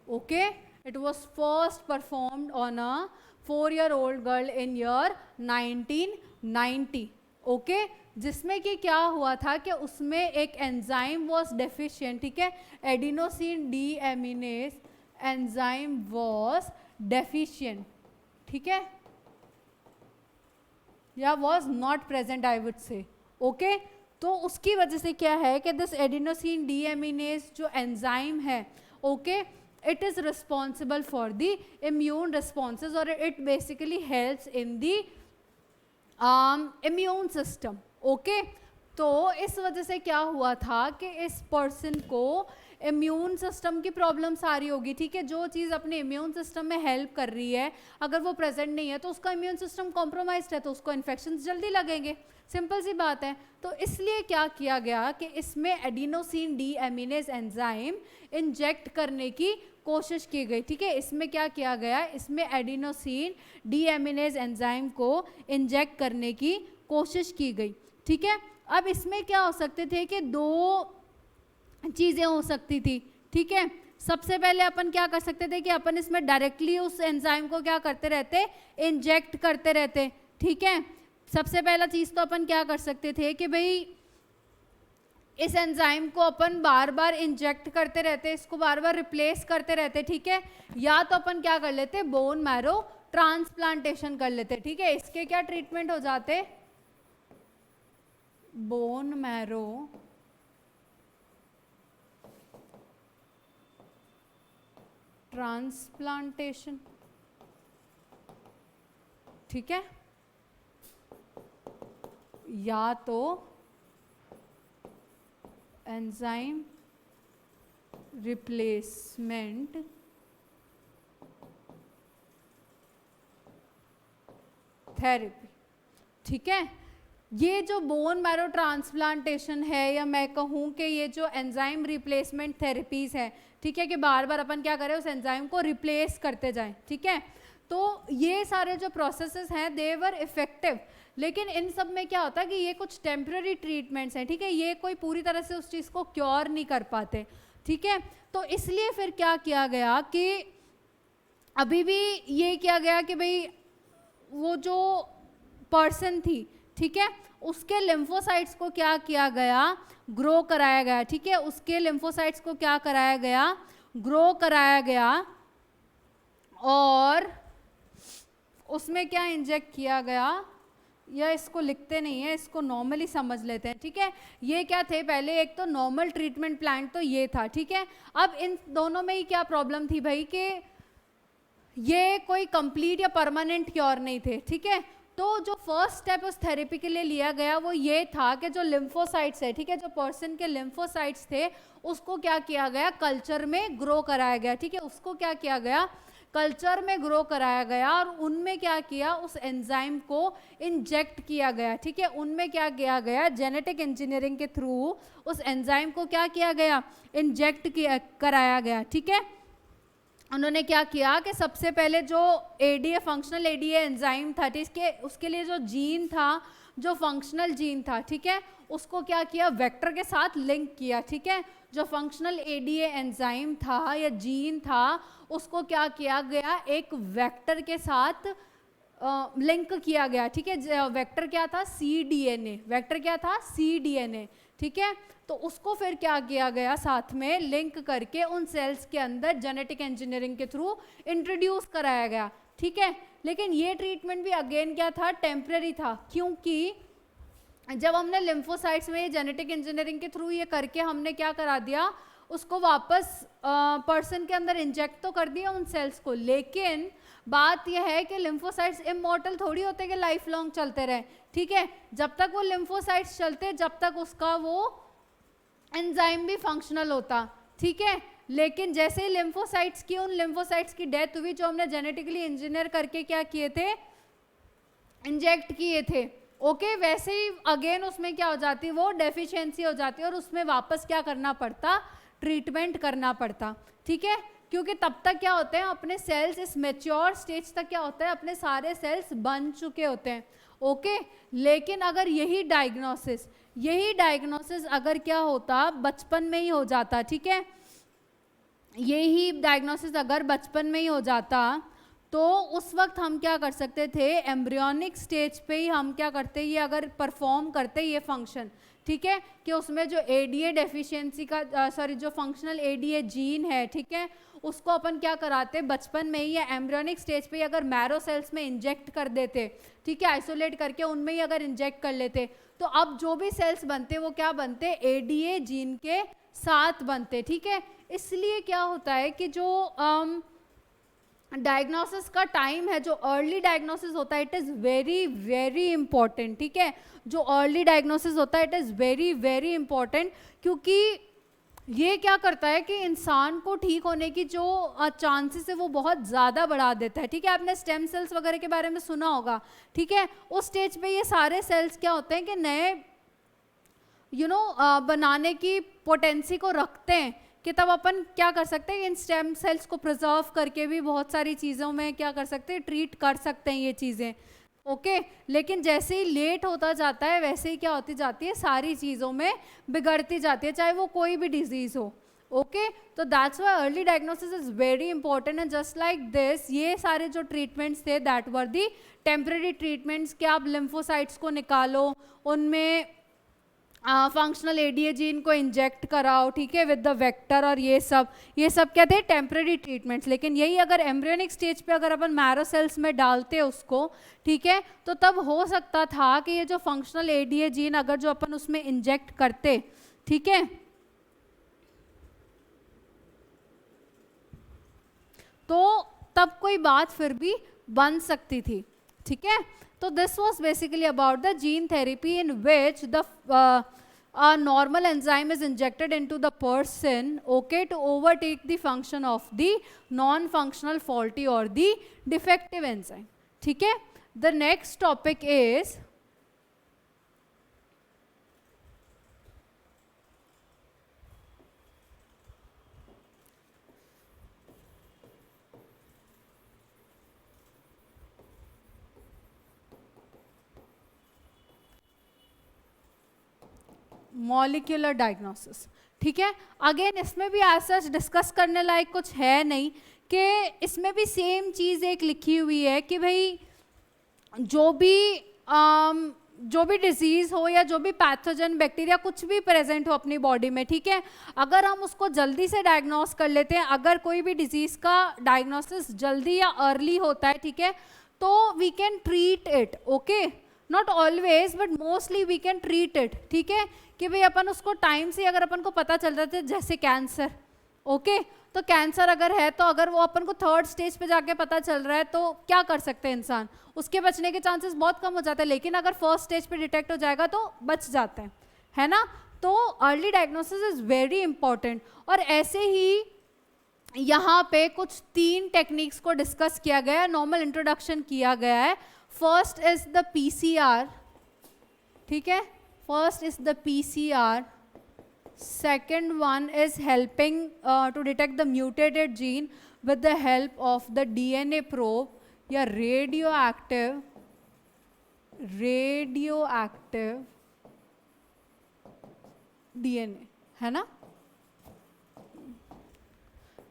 Okay, it was first performed on a 4-year-old girl in year 1990. Okay, जिसमें कि क्या हुआ था कि उसमें एक एंजाइम वॉज डेफिशिएंट। ठीक है, adenosine deaminase enzyme was deficient. ठीक है, या was not present I would say. Okay, तो उसकी वजह से क्या है कि दिस एडिनोसिन डीएमिनेज जो एंजाइम है, okay, it is responsible for the immune responses और it basically helps in the immune system. Okay, तो इस वजह से क्या हुआ था कि इस पर्सन को इम्यून सिस्टम की प्रॉब्लम्स आ रही होगी। ठीक है, जो चीज़ अपने इम्यून सिस्टम में हेल्प कर रही है अगर वो प्रेजेंट नहीं है तो उसका इम्यून सिस्टम कॉम्प्रोमाइज्ड है, तो उसको इन्फेक्शंस जल्दी लगेंगे, सिंपल सी बात है। तो इसलिए क्या किया गया कि इसमें एडिनोसिन डीएमिनेज एंजाइम इंजेक्ट करने की कोशिश की गई। ठीक है, इसमें क्या किया गया, इसमें एडिनोसिन डीएमिनेज एंजाइम को इंजेक्ट करने की कोशिश की गई। ठीक है, अब इसमें क्या हो सकते थे कि दो चीज़ें हो सकती थी। ठीक है, सबसे पहले अपन क्या कर सकते थे कि अपन इसमें डायरेक्टली उस एंजाइम को क्या करते रहते, इंजेक्ट करते रहते। ठीक है, सबसे पहला चीज़ तो अपन क्या कर सकते थे कि भाई इस एंजाइम को अपन बार बार इंजेक्ट करते रहते, इसको बार बार रिप्लेस करते रहते। ठीक है, या तो अपन क्या कर लेते, बोन मैरो ट्रांसप्लांटेशन कर लेते। ठीक है, इसके क्या ट्रीटमेंट हो जाते, बोन मैरो ट्रांसप्लांटेशन। ठीक है, या तो एंजाइम रिप्लेसमेंट थेरेपी। ठीक है, ये जो बोन मैरो ट्रांसप्लांटेशन है, या मैं कहूँ कि ये जो एंजाइम रिप्लेसमेंट थेरेपीज है, ठीक है, कि बार बार अपन क्या करें, उस एंजाइम को रिप्लेस करते जाएं। ठीक है, तो ये सारे जो प्रोसेसेस हैं दे वर इफेक्टिव, लेकिन इन सब में क्या होता है कि ये कुछ टेम्पररी ट्रीटमेंट्स हैं। ठीक है, ये कोई पूरी तरह से उस चीज़ को क्योर नहीं कर पाते। ठीक है, तो इसलिए फिर क्या किया गया कि अभी भी ये किया गया कि भाई वो जो पर्सन थी, ठीक है, उसके लिम्फोसाइट्स को क्या किया गया, ग्रो कराया गया। ठीक है, उसके लिम्फोसाइट्स को क्या कराया गया, ग्रो कराया गया, और उसमें क्या इंजेक्ट किया गया, या इसको लिखते नहीं है, इसको नॉर्मली समझ लेते हैं। ठीक है, ये क्या थे, पहले एक तो नॉर्मल ट्रीटमेंट प्लान तो ये था। ठीक है, अब इन दोनों में ही क्या प्रॉब्लम थी भाई कि ये कोई कंप्लीट या परमानेंट क्योर नहीं थे। ठीक है, तो जो फर्स्ट स्टेप उस थेरेपी के लिए लिया गया वो ये था कि जो लिम्फोसाइट्स है, ठीक है, जो पर्सन के लिम्फोसाइट्स थे उसको क्या किया गया, कल्चर में ग्रो कराया गया। ठीक है, उसको क्या किया गया, कल्चर में ग्रो कराया गया और उनमें क्या किया, उस एंजाइम को इंजेक्ट किया गया, ठीक है। उनमें क्या किया गया, जेनेटिक इंजीनियरिंग के थ्रू उस एंजाइम को क्या किया गया, इंजेक्ट किया कराया गया, ठीक है। उन्होंने क्या किया कि सबसे पहले जो एडीए फंक्शनल एडीए एंजाइम था, उसके लिए जो जीन था, जो फंक्शनल जीन था, ठीक है, उसको क्या किया, वेक्टर के साथ लिंक किया, ठीक है। जो फंक्शनल एडीए एंजाइम था या जीन था, उसको क्या किया गया, एक वेक्टर के साथ लिंक किया गया, ठीक है। वेक्टर क्या था, cDNA, वेक्टर क्या था, cDNA, ठीक है। तो उसको फिर क्या किया गया, साथ में लिंक करके उन सेल्स के अंदर जेनेटिक इंजीनियरिंग के थ्रू इंट्रोड्यूस कराया गया, ठीक है। लेकिन ये ट्रीटमेंट भी अगेन क्या था, टेम्पररी था, क्योंकि जब हमने लिम्फोसाइट्स में जेनेटिक इंजीनियरिंग के थ्रू ये करके हमने क्या करा दिया, उसको वापस पर्सन के अंदर इंजेक्ट तो कर दिया उन सेल्स को, लेकिन बात यह है कि लिम्फोसाइट्स इमॉर्टल थोड़ी होते कि लाइफ लॉन्ग चलते रहे, ठीक है। जब तक वो लिम्फोसाइट्स चलते, जब तक उसका वो एंजाइम भी फंक्शनल होता, ठीक है। लेकिन जैसे ही लिम्फोसाइट्स की, उन लिम्फोसाइट्स की डेथ हुई जो हमने जेनेटिकली इंजीनियर करके क्या किए थे, इंजेक्ट किए थे, ओके, वैसे ही अगेन उसमें क्या हो जाती, वो डेफिशिएंसी हो जाती है और उसमें वापस क्या करना पड़ता, ट्रीटमेंट करना पड़ता, ठीक है। क्योंकि तब तक क्या होते हैं, अपने सेल्स इस मैच्योर स्टेज तक क्या होता है, अपने सारे सेल्स बन चुके होते हैं, ओके। लेकिन अगर यही डायग्नोसिस अगर क्या होता, बचपन में ही हो जाता, ठीक है, यही डायग्नोसिस अगर बचपन में ही हो जाता, तो उस वक्त हम क्या कर सकते थे, एम्ब्रियोनिक स्टेज पे ही हम क्या करते, ये अगर परफॉर्म करते ये फंक्शन, ठीक है, कि उसमें जो एडीए डेफिशिएंसी का जो फंक्शनल एडीए जीन है, ठीक है, उसको अपन क्या कराते, बचपन में ही या एम्ब्रियोनिक स्टेज पे ही अगर मैरो सेल्स में इंजेक्ट कर देते, ठीक है, आइसोलेट करके उनमें ही अगर इंजेक्ट कर लेते, तो अब जो भी सेल्स बनते वो क्या बनते, एडीए जीन के साथ बनते, ठीक है। इसलिए क्या होता है कि जो डायग्नोसिस का टाइम है, जो अर्ली डायग्नोसिस होता है, it is very very important, ठीक है। जो अर्ली डायग्नोसिस होता है, it is very very important, क्योंकि ये क्या करता है कि इंसान को ठीक होने की जो चांसेस है वो बहुत ज़्यादा बढ़ा देता है, ठीक है। आपने स्टेम सेल्स वगैरह के बारे में सुना होगा, ठीक है। उस स्टेज पे ये सारे सेल्स क्या होते हैं कि नए बनाने की पोटेंसी को रखते हैं, कि तब अपन क्या कर सकते हैं, इन स्टेम सेल्स को प्रिजर्व करके भी बहुत सारी चीज़ों में क्या कर सकते हैं, ट्रीट कर सकते हैं ये चीज़ें, ओके। लेकिन जैसे ही लेट होता जाता है, वैसे ही क्या होती जाती है, सारी चीज़ों में बिगड़ती जाती है, चाहे वो कोई भी डिजीज़ हो, ओके। तो that's why early diagnosis is very important, and just like this, ये सारे जो ट्रीटमेंट्स थे that were the temporary treatments, कि आप लिम्फोसाइट्स को निकालो, उनमें फंक्शनल एडीए जीन को इंजेक्ट कराओ, ठीक है, विद द वेक्टर, और ये सब क्या थे, टेम्पररी ट्रीटमेंट्स। लेकिन यही अगर एम्ब्रियोनिक स्टेज पे अगर अपन मैरो सेल्स में डालते उसको, ठीक है, तो तब हो सकता था कि ये जो फंक्शनल एडीए जीन अगर जो अपन उसमें इंजेक्ट करते, ठीक है, तो तब कोई बात फिर भी बन सकती थी, ठीक है। So this was basically about the gene therapy in which the normal enzyme is injected into the person, okay, to overtake the function of the non-functional faulty or the defective enzyme, ठीक है। The next topic is molecular diagnosis, ठीक है। Again इसमें भी ऐसा discuss करने लायक कुछ है नहीं, कि इसमें भी सेम चीज़ एक लिखी हुई है कि भाई जो भी डिजीज़ हो या जो भी पैथोजन बैक्टीरिया कुछ भी प्रेजेंट हो अपनी बॉडी में, ठीक है, अगर हम उसको जल्दी से डायग्नोस कर लेते हैं, अगर कोई भी डिजीज़ का डायग्नोसिस जल्दी या अर्ली होता है, ठीक है, तो we can treat it, okay, not always but mostly we can treat it, ठीक है, कि भाई अपन उसको टाइम से अगर अपन को पता चल जाता है, जैसे कैंसर, ओके, तो कैंसर अगर है तो अगर वो अपन को थर्ड स्टेज पे जाके पता चल रहा है तो क्या कर सकते हैं इंसान, उसके बचने के चांसेस बहुत कम हो जाते हैं। लेकिन अगर फर्स्ट स्टेज पे डिटेक्ट हो जाएगा तो बच जाते हैं, है ना। तो early diagnosis is very important. और ऐसे ही यहाँ पे कुछ 3 टेक्निक्स को डिस्कस किया गया है, नॉर्मल इंट्रोडक्शन किया गया है. फर्स्ट इज द PCR, ठीक है, first is the PCR. Second one is helping to detect the mutated gene with the help of the DNA probe या radioactive DNA, है ना.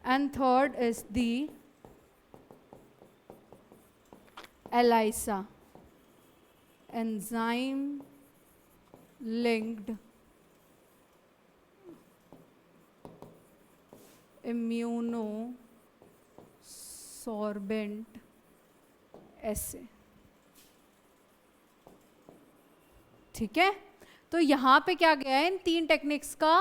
And third is the ELISA, enzyme linked immunosorbent assay. ठीक है, तो यहाँ पे क्या गया है, इन 3 टेक्निक्स का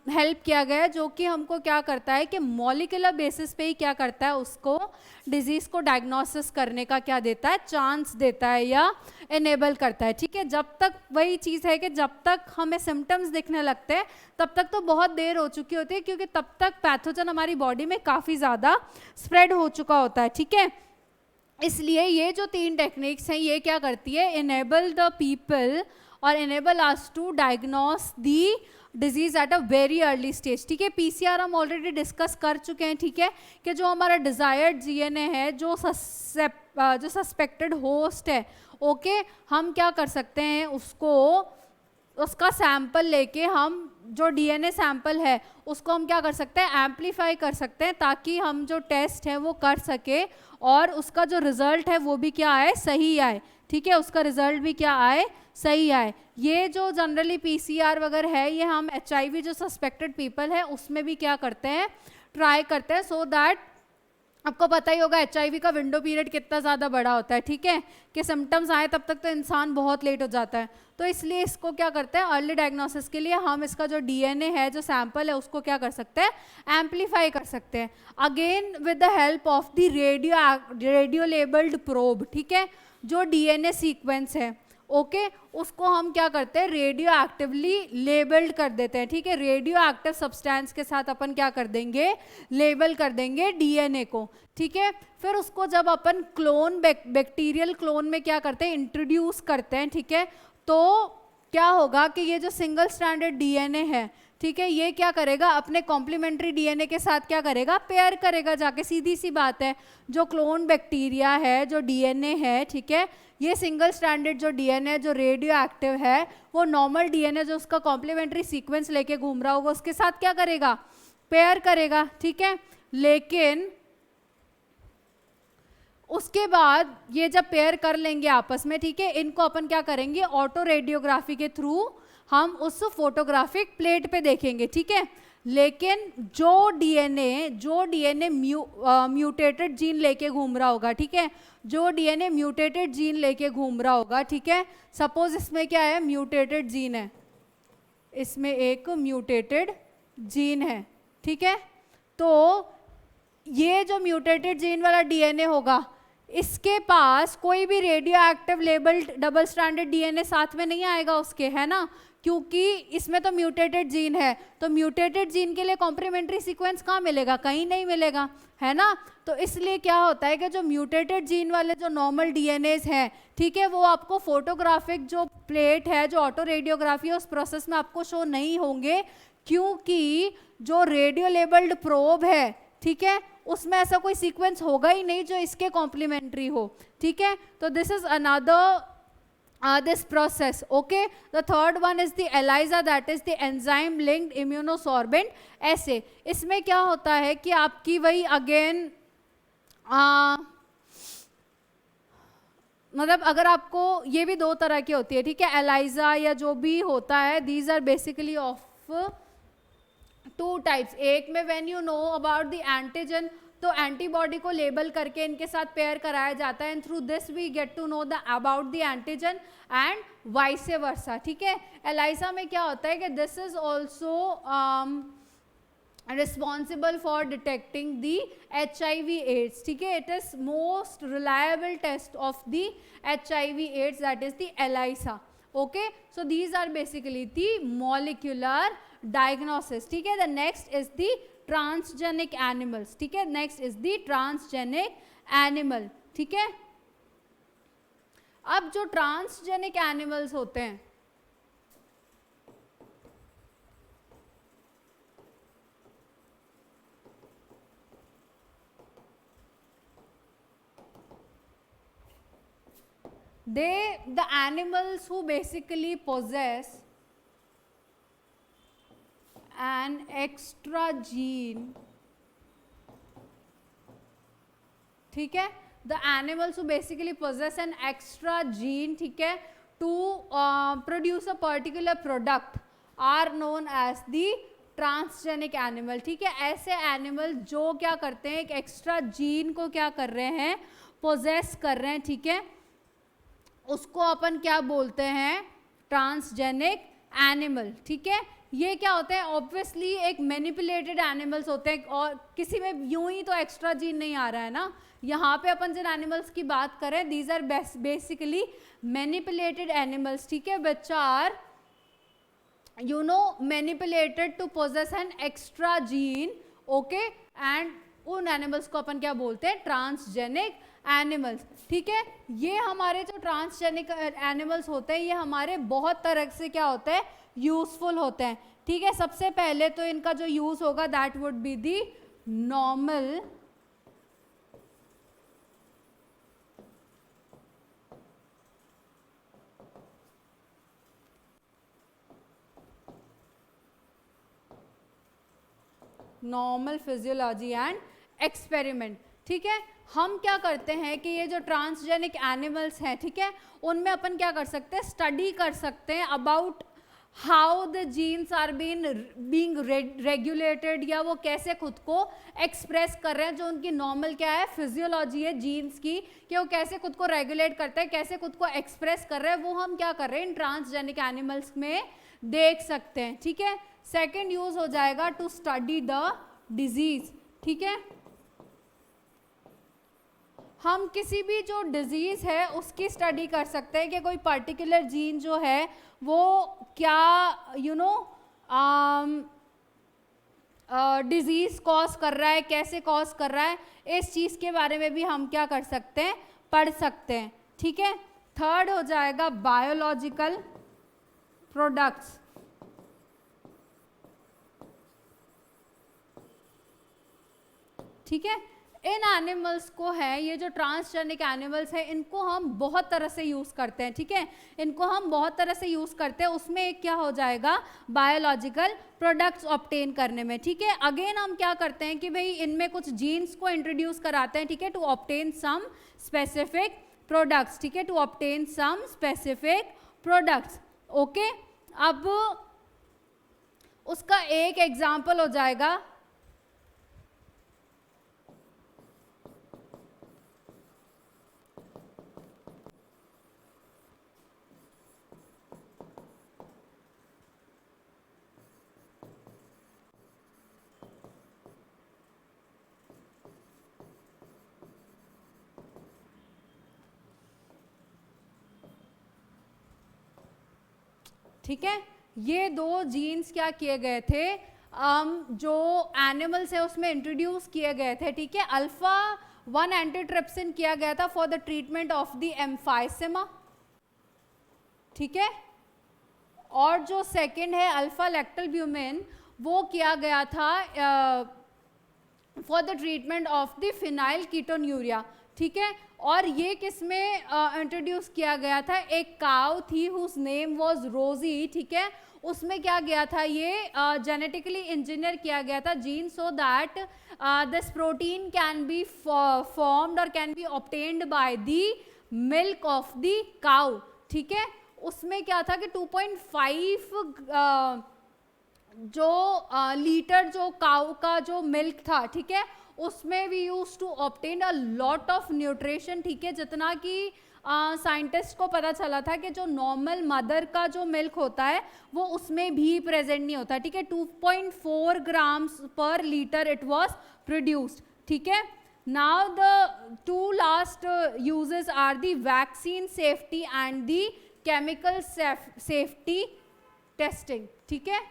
हेल्प किया गया है, जो कि हमको क्या करता है कि मॉलिक्यूलर बेसिस पे ही क्या करता है, उसको डिजीज को डायग्नोसिस करने का क्या देता है, चांस देता है या एनेबल करता है. ठीक है, जब तक वही चीज़ है कि जब तक हमें सिम्टम्स दिखने लगते हैं तब तक तो बहुत देर हो चुकी होती है, क्योंकि तब तक पैथोजन हमारी बॉडी में काफ़ी ज़्यादा स्प्रेड हो चुका होता है. ठीक है, इसलिए ये जो 3 टेक्निक्स हैं ये क्या करती है, इनेबल द पीपल और enable us to diagnose the disease at a very early stage. ठीक है, PCR हम ऑलरेडी डिस्कस कर चुके हैं. ठीक है, कि जो हमारा डिजायर्ड DNA है, जो सस्पेक्टेड होस्ट है, ओके, हम क्या कर सकते हैं, उसका सैंपल लेके हम जो DNA सैंपल है उसको हम क्या कर सकते हैं, एम्पलीफाई कर सकते हैं, ताकि हम जो टेस्ट है वो कर सके और उसका जो रिजल्ट है वो भी क्या आए, सही आए. ठीक है, उसका रिजल्ट भी क्या आए, सही आए. ये जो जनरली PCR वगैरह है, ये हम HIV जो सस्पेक्टेड पीपल है उसमें भी क्या करते हैं, ट्राई करते हैं, सो दैट आपको पता ही होगा HIV का विंडो पीरियड कितना ज़्यादा बड़ा होता है. ठीक है, कि सिम्टम्स आए तब तक तो इंसान बहुत लेट हो जाता है. तो इसलिए इसको क्या करते हैं, अर्ली डायग्नोसिस के लिए हम इसका जो DNA है, जो सैंपल है, उसको क्या कर सकते हैं, एम्पलीफाई कर सकते हैं. Again with the help of the radio labelled probe. ठीक है, जो DNA सीक्वेंस है, ओके, उसको हम क्या करते हैं, रेडियो एक्टिवली लेबल्ड कर देते हैं. ठीक है, रेडियो एक्टिव सब्सटेंस के साथ अपन क्या कर देंगे, लेबल कर देंगे DNA को. ठीक है, फिर उसको जब अपन क्लोन बैक्टीरियल क्लोन में क्या करते हैं, इंट्रोड्यूस करते हैं. ठीक है, तो क्या होगा कि ये जो सिंगल स्ट्रैंडेड DNA है, ठीक है, ये क्या करेगा, अपने कॉम्प्लीमेंट्री DNA के साथ क्या करेगा, पेयर करेगा जाके. सीधी सी बात है, जो क्लोन बैक्टीरिया है, जो DNA है, ठीक है, ये सिंगल स्ट्रैंडेड जो DNA जो रेडियो एक्टिव है, वो नॉर्मल DNA जो उसका कॉम्प्लीमेंट्री सीक्वेंस लेके घूम रहा होगा उसके साथ क्या करेगा, पेयर करेगा. ठीक है, लेकिन उसके बाद ये जब पेयर कर लेंगे आपस में, ठीक है, इनको अपन क्या करेंगे, ऑटो रेडियोग्राफी के थ्रू हम उस फोटोग्राफिक प्लेट पे देखेंगे. ठीक है, लेकिन जो DNA म्यूटेटेड जीन लेके घूम रहा होगा, ठीक है, जो DNA म्यूटेटेड जीन लेके घूम रहा होगा, ठीक है, सपोज इसमें क्या है, म्यूटेटेड जीन है, इसमें एक म्यूटेटेड जीन है. ठीक है, तो ये जो म्यूटेटेड जीन वाला DNA होगा, इसके पास कोई भी radio active labelled double stranded DNA साथ में नहीं आएगा उसके, है ना, क्योंकि इसमें तो म्यूटेटेड जीन है. तो म्यूटेटेड जीन के लिए कॉम्प्लीमेंट्री सीक्वेंस कहाँ मिलेगा, कहीं नहीं मिलेगा, है ना. तो इसलिए क्या होता है कि जो म्यूटेटेड जीन वाले जो नॉर्मल DNAs हैं, ठीक है, वो आपको फोटोग्राफिक जो प्लेट है, जो ऑटो रेडियोग्राफी है, उस प्रोसेस में आपको शो नहीं होंगे, क्योंकि जो रेडियो लेबल्ड प्रोब है, ठीक है, उसमें ऐसा कोई सीक्वेंस होगा ही नहीं जो इसके कॉम्प्लीमेंट्री हो. ठीक है, तो this is another this process. Okay, the third one is the ELISA, that is the enzyme linked immunosorbent assay. इसमें क्या होता है कि आपकी वही अगेन मतलब अगर आपको ये भी 2 तरह की होती है. ठीक है, ELISA या जो भी होता है, these are basically of 2 types. एक में when you know about the antigen, तो एंटीबॉडी को लेबल करके इनके साथ पेयर कराया जाता है, and through this we get to know the about the antigen and vice versa. ठीक है, ELISA में क्या होता है कि this is also responsible for detecting the HIV/AIDS. ठीक है, it is most reliable test of the HIV/AIDS, that is the ELISA. Okay, so these are basically the molecular diagnosis. ठीक है, the next is the transgenic animals, ठीक है, next is the transgenic animal, ठीक है। अब जो transgenic animals होते हैं, the animals who basically possess an extra gene, ठीक है, the animals who basically possess an extra gene, ठीक है, to produce a particular product are known as the transgenic animal, ठीक है। ऐसे एनिमल जो क्या करते हैं, एक एक्स्ट्रा जीन को क्या कर रहे हैं, पोजेस कर रहे हैं, ठीक है, उसको अपन क्या बोलते हैं, ट्रांसजेनिक एनिमल, ठीक है। ये क्या होते हैं, ऑब्वियसली एक मैनिपुलेटेड एनिमल्स होते हैं, और किसी में यूं ही तो एक्स्ट्रा जीन नहीं आ रहा है ना। यहाँ पे अपन जिन एनिमल्स की बात करें, these are basically manipulated animals, ठीक है, which are you know manipulated to possess an extra gene, okay, and उन एनिमल्स को अपन क्या बोलते हैं, ट्रांसजेनिक एनिमल्स, ठीक है। ये हमारे जो ट्रांसजेनिक एनिमल्स होते हैं, ये हमारे बहुत तरह से क्या होते हैं, यूजफुल होते हैं, ठीक है। सबसे पहले तो इनका जो यूज होगा that would be the normal normal physiology and experiment, ठीक है। हम क्या करते हैं कि ये जो ट्रांसजेनिक एनिमल्स हैं, ठीक है, उनमें अपन क्या कर सकते हैं, स्टडी कर सकते हैं about how the genes are being regulated, या वो कैसे खुद को एक्सप्रेस कर रहे हैं, जो उनकी नॉर्मल क्या है, फिजियोलॉजी है जीन्स की, कि वो कैसे खुद को रेगुलेट करते हैं, कैसे खुद को एक्सप्रेस कर रहे हैं, वो हम क्या कर रहे हैं, इन ट्रांसजेनिक एनिमल्स में देख सकते हैं, ठीक है। सेकेंड यूज हो जाएगा टू स्टडी द डिजीज, ठीक है। हम किसी भी जो डिजीज है उसकी स्टडी कर सकते हैं कि कोई पर्टिकुलर जीन जो है वो क्या डिजीज कॉज कर रहा है, कैसे कॉज कर रहा है, इस चीज के बारे में भी हम क्या कर सकते हैं, पढ़ सकते हैं, ठीक है। थर्ड हो जाएगा बायोलॉजिकल प्रोडक्ट्स, ठीक है। इन एनिमल्स को है, ये जो ट्रांसजेनिक एनिमल्स है, इनको हम बहुत तरह से यूज करते हैं, ठीक है, इनको हम बहुत तरह से यूज करते हैं। उसमें एक क्या हो जाएगा, बायोलॉजिकल प्रोडक्ट्स ऑब्टेन करने में, ठीक है। अगेन हम क्या करते हैं कि भाई इनमें कुछ जीन्स को इंट्रोड्यूस कराते हैं, ठीक है, to obtain some specific products, ठीक है, to obtain some specific products, okay. अब उसका एक एग्जाम्पल हो जाएगा ठीक है। ये दो जीन्स क्या किए गए थे, जो एनिमल्स है उसमें इंट्रोड्यूस किए गए थे, ठीक है। अल्फा 1 एंटीट्रिप्सिन किया गया था for the treatment of the emphysema, ठीक है, और जो सेकंड है अल्फा लैक्टोल्ब्यूमिन, वो किया गया था for the treatment of the phenyl ketonuria, ठीक है। और ये किस में इंट्रोड्यूस किया गया था, एक काउ थी हुज नेम वाज रोजी, ठीक है, उसमें क्या गया था, ये जेनेटिकली इंजीनियर किया गया था gene, so that this protein can be formed और can be obtained by the milk of the cow, ठीक है। उसमें क्या था कि 2.5 जो लीटर जो काउ का जो मिल्क था, ठीक है, उसमें we use to obtain a lot of nutrition, ठीक है, जितना कि साइंटिस्ट को पता चला था कि जो नॉर्मल मदर का जो मिल्क होता है वो उसमें भी प्रेजेंट नहीं होता, ठीक है। 2.4 ग्राम्स पर लीटर इट वाज प्रोड्यूस्ड, ठीक है। Now the two last uses are the vaccine safety and the chemical safety testing, ठीक है।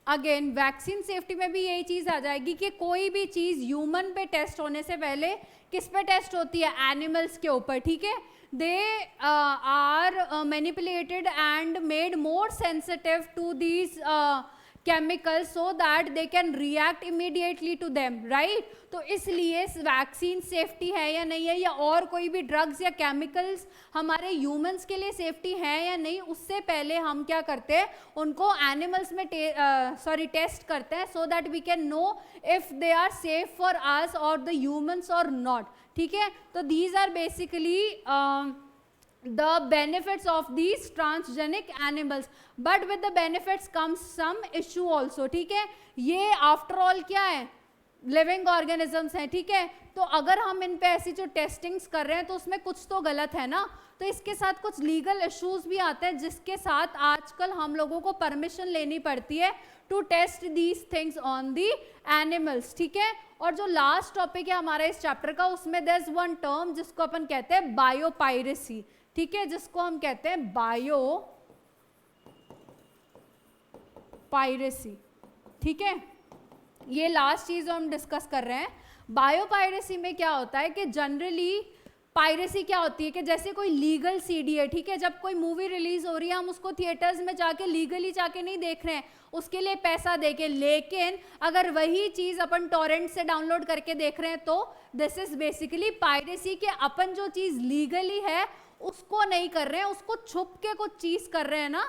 अगेन वैक्सीन सेफ्टी में भी यही चीज आ जाएगी कि कोई भी चीज ह्यूमन पे टेस्ट होने से पहले किस पे टेस्ट होती है, एनिमल्स के ऊपर, ठीक है. They are manipulated and made more sensitive to these chemicals so that they can react immediately to them, right? तो इसलिए वैक्सीन सेफ्टी है या नहीं है, या और कोई भी ड्रग्स या केमिकल्स हमारे ह्यूमंस के लिए सेफ्टी है या नहीं, उससे पहले हम क्या करते हैं, उनको एनिमल्स में टेस्ट करते हैं so that we can know if they are safe for us और द ह्यूमंस और नॉट, ठीक है. तो these are basically the benefits of these transgenic animals, but with the benefits comes some issue also, ठीक है. ये after all क्या है, लिविंग ऑर्गेनिजम्स हैं, ठीक है. तो अगर हम इन पे ऐसी जो टेस्टिंग्स कर रहे हैं तो उसमें कुछ तो गलत है ना. तो इसके साथ कुछ लीगल इश्यूज भी आते हैं जिसके साथ आजकल हम लोगों को परमिशन लेनी पड़ती है to test these things on the animals, ठीक है. और जो लास्ट टॉपिक है हमारा इस चैप्टर का, उसमें देयर इज वन टर्म जिसको अपन कहते हैं बायोपायरेसी, ठीक है, जिसको हम कहते हैं बायो पायरेसी, ठीक है. ये लास्ट चीज हम डिस्कस कर रहे हैं. बायोपायरेसी में क्या होता है कि जनरली पायरेसी क्या होती है कि जैसे कोई लीगल सीडी है, ठीक है, जब कोई मूवी रिलीज हो रही है हम उसको थिएटर्स में जाके लीगली जाके नहीं देख रहे हैं, उसके लिए पैसा देके, लेकिन अगर वही चीज अपन टॉरेंट से डाउनलोड करके देख रहे हैं तो दिस इज बेसिकली पायरेसी के अपन जो चीज लीगली है उसको नहीं कर रहे हैं, उसको छुप के कुछ चीज कर रहे हैं ना,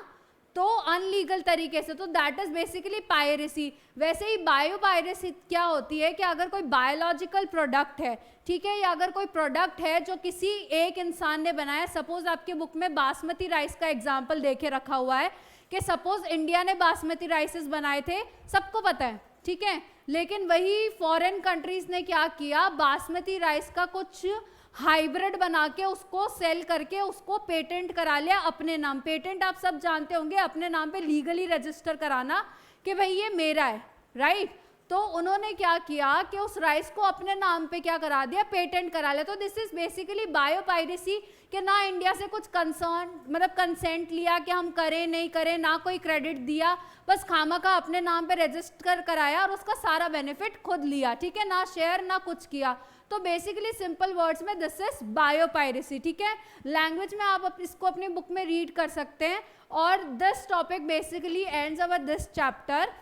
तो अनलीगल तरीके से, तो दैट इज बेसिकली पायरेसी. वैसे ही बायोपायरेसी क्या होती है कि अगर कोई बायोलॉजिकल प्रोडक्ट है, ठीक है, या अगर कोई प्रोडक्ट है जो किसी एक इंसान ने बनाया, सपोज आपके बुक में बासमती राइस का एग्जाम्पल देके रखा हुआ है कि सपोज इंडिया ने बासमती राइसेस बनाए थे, सबको पता है, ठीक है, लेकिन वही फॉरेन कंट्रीज ने क्या किया, बासमती राइस का कुछ हाइब्रिड बना के उसको सेल करके उसको पेटेंट करा लिया अपने नाम. पेटेंट आप सब जानते होंगे, अपने नाम पे लीगली रजिस्टर कराना कि भाई ये मेरा है, राइट. तो उन्होंने क्या किया कि उस राइस को अपने नाम पे क्या करा दिया, पेटेंट करा लिया. तो दिस इज बेसिकली बायोपायरेसी कि ना इंडिया से कुछ कंसेंट लिया कि हम करें नहीं करें, ना कोई क्रेडिट दिया, बस खामखा अपने नाम पे रजिस्टर कराया और उसका सारा बेनिफिट खुद लिया, ठीक है, ना शेयर ना कुछ किया. तो बेसिकली सिंपल वर्ड्स में दिस इज बायोपायरेसी, ठीक है. लैंग्वेज में आप इसको अपनी बुक में रीड कर सकते हैं. और this topic basically ends our this chapter.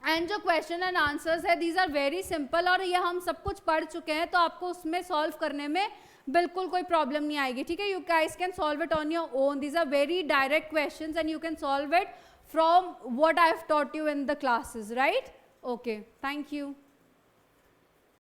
And जो क्वेश्चन एंड आंसर्स है दीज आर वेरी सिंपल, और ये हम सब कुछ पढ़ चुके हैं तो आपको उसमें सॉल्व करने में बिल्कुल कोई प्रॉब्लम नहीं आएगी, ठीक है. You guys can solve it on your own. These are very direct questions and you can solve it from what I have taught you in the classes, right? Okay, thank you.